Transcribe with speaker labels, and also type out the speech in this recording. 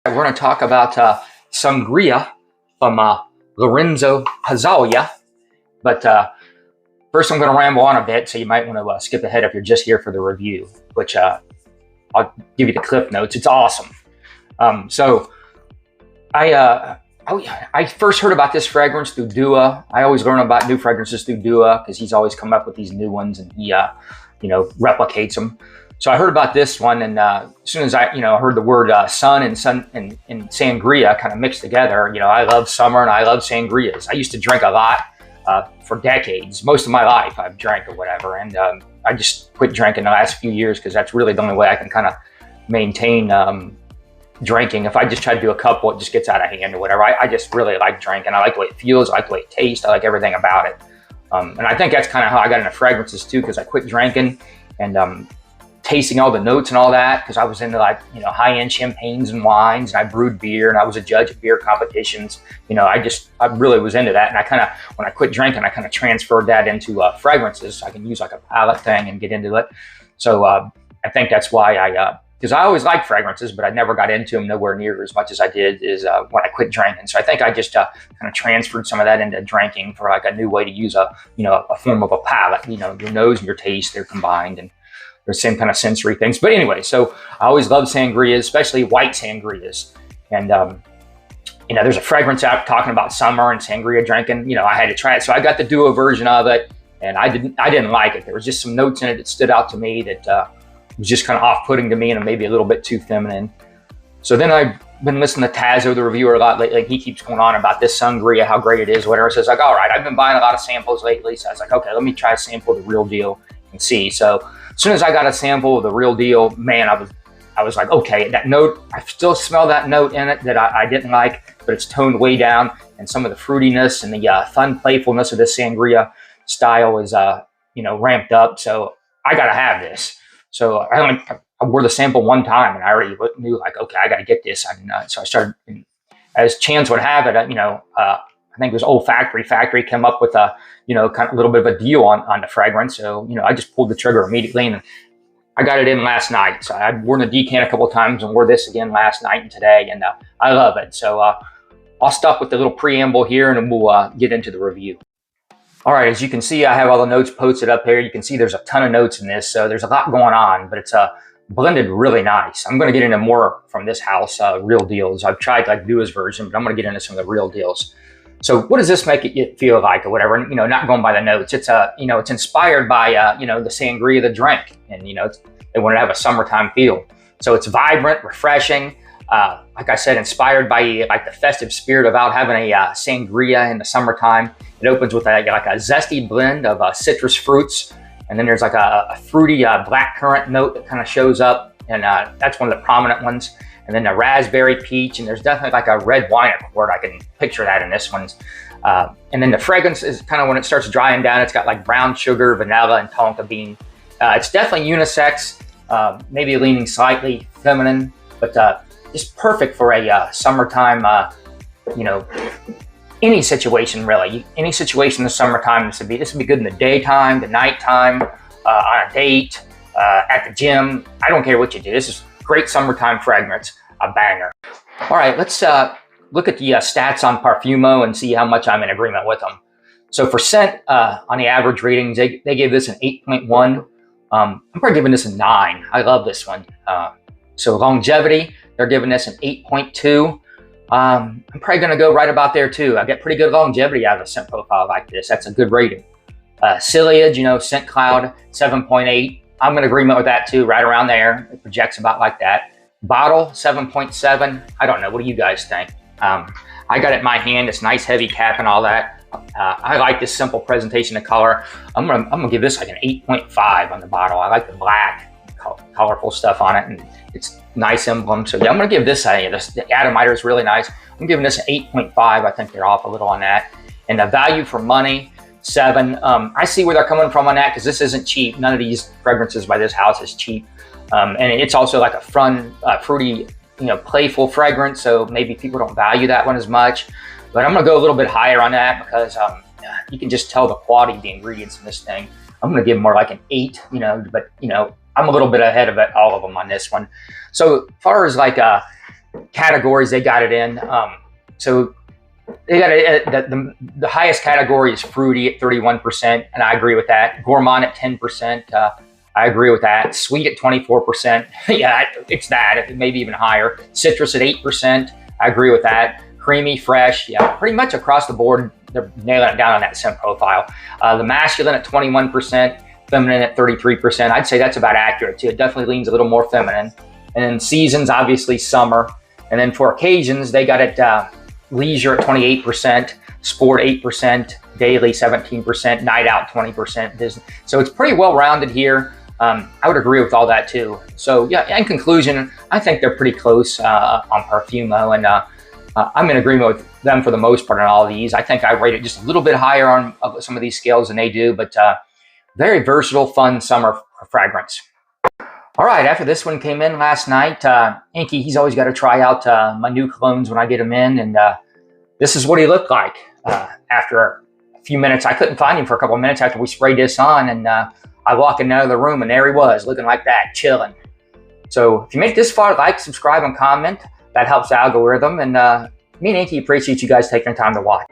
Speaker 1: We're going to talk about Sun-gria from Lorenzo Pazzaglia. But first I'm going to ramble on a bit, so you might want to skip ahead if you're just here for the review, which I'll give you the cliff notes. It's awesome. So I first heard about this fragrance through Dua. I always learn about new fragrances through Dua because he's always come up with these new ones, and he replicates them. So I heard about this one, and as soon as I heard the word sun and sangria kind of mixed together, I love summer and I love sangrias. I used to drink a lot for decades. Most of my life I've drank or whatever, and I just quit drinking the last few years because that's really the only way I can kind of maintain drinking. If I just try to do a couple, it just gets out of hand or whatever. I just really like drinking. I like the way it feels. I like the way it tastes. I like everything about it. And I think that's kind of how I got into fragrances too, because I quit drinking and tasting all the notes and all that, because I was into high-end champagnes and wines, and I brewed beer, and I was a judge at beer competitions. I really was into that, and when I quit drinking, I kind of transferred that into fragrances, so I can use like a palette thing and get into it. So I think that's why because I always liked fragrances, but I never got into them nowhere near as much as I did when I quit drinking. So I think I just kind of transferred some of that into drinking for like a new way to use a form of a palette. Your nose and your taste, they're combined, and the same kind of sensory things. But anyway, so I always love sangrias, especially white sangrias. And there's a fragrance out talking about summer and sangria drinking. I had to try it, so I got the Duo version of it, and I didn't like it. There was just some notes in it that stood out to me that was just kind of off-putting to me, and maybe a little bit too feminine. So then I've been listening to Tazo, the reviewer, a lot lately. He keeps going on about this Sun-gria, how great it is, whatever. So it's like, all right, I've been buying a lot of samples lately, so I was like, okay, let me try a sample of the real deal and see. So as soon as I got a sample of the real deal, man, I was like, okay, that note, I still smell that note in it that I didn't like, but it's toned way down, and some of the fruitiness and the fun playfulness of this sangria style is ramped up. So I gotta have this. So I wore the sample one time, and I already knew, like, okay, I gotta get this. So I started, as chance would have it, I think it was Old Factory came up with a, kind of a little bit of a deal on the fragrance. So, I just pulled the trigger immediately, and I got it in last night. So I'd worn the decant a couple of times and wore this again last night and today, and I love it. So I'll stop with the little preamble here, and then we'll get into the review. All right, as you can see, I have all the notes posted up here. You can see there's a ton of notes in this, so there's a lot going on, but it's blended really nice. I'm going to get into more from this house, real deals. I've tried like Dua's version, but I'm going to get into some of the real deals. So what does this make it feel like or whatever? And, not going by the notes. It's it's inspired by the sangria, the drink, and they want to have a summertime feel. So it's vibrant, refreshing. Like I said, inspired by like the festive spirit about having a sangria in the summertime. It opens with like a zesty blend of citrus fruits, and then there's like a fruity blackcurrant note that kind of shows up, and that's one of the prominent ones. And then the raspberry peach, and there's definitely like a red wine accord. I can picture that in this one. And then the fragrance is kind of when it starts drying down, it's got like brown sugar, vanilla, and tonka bean. It's definitely unisex, maybe leaning slightly feminine, but just perfect for a summertime, any situation really. Any situation in the summertime, this would be good in the daytime, the nighttime, on a date, at the gym. I don't care what you do. This is great summertime fragrance, a banger. All right, let's look at the stats on Parfumo and see how much I'm in agreement with them. So for scent, on the average ratings, they gave this an 8.1. I'm probably giving this a 9. I love this one. So longevity, they're giving this an 8.2. I'm probably gonna go right about there too. I get pretty good longevity out of a scent profile like this. That's a good rating. Sillage, scent cloud, 7.8. I'm in agreement with that too, right around there. It projects about like that. Bottle, 7.7. I don't know, what do you guys think? I got it in my hand, it's nice heavy cap and all that. I like this simple presentation of color. I'm gonna give this like an 8.5 on the bottle. I like the black, colorful stuff on it, and it's nice emblem. So yeah, I'm gonna give this the atomizer is really nice. I'm giving this an 8.5. I think they're off a little on that. And the value for money, 7. I see where they're coming from on that, because this isn't cheap. None of these fragrances by this house is cheap. And it's also like a fun, fruity, playful fragrance. So maybe people don't value that one as much. But I'm gonna go a little bit higher on that because you can just tell the quality of the ingredients in this thing. I'm gonna give more like an 8, but I'm a little bit ahead of all of them on this one. So as far as like categories they got it in. So they got it, the highest category is fruity at 31%, and I agree with that. Gourmand at 10%. I agree with that. Sweet at 24%. Yeah, it's that, maybe even higher. Citrus at 8%. I agree with that. Creamy, fresh. Yeah, pretty much across the board, they're nailing it down on that scent profile. The masculine at 21%, feminine at 33%. I'd say that's about accurate too. It definitely leans a little more feminine. And then seasons, obviously summer. And then for occasions, they got it leisure at 28%, sport 8%, daily 17%, night out 20%. So it's pretty well rounded here. I would agree with all that too. So yeah, in conclusion, I think they're pretty close on Perfumo, and I'm in agreement with them for the most part on all of these. I think I rate it just a little bit higher on some of these scales than they do, but very versatile, fun summer fragrance. All right, after this one came in last night, Inky, he's always got to try out my new colognes when I get them in, and this is what he looked like after a few minutes. I couldn't find him for a couple of minutes after we sprayed this on, and I walk in out of the room, and there he was, looking like that, chilling. So if you make it this far, like, subscribe, and comment. That helps the algorithm, and me and Inky appreciate you guys taking the time to watch.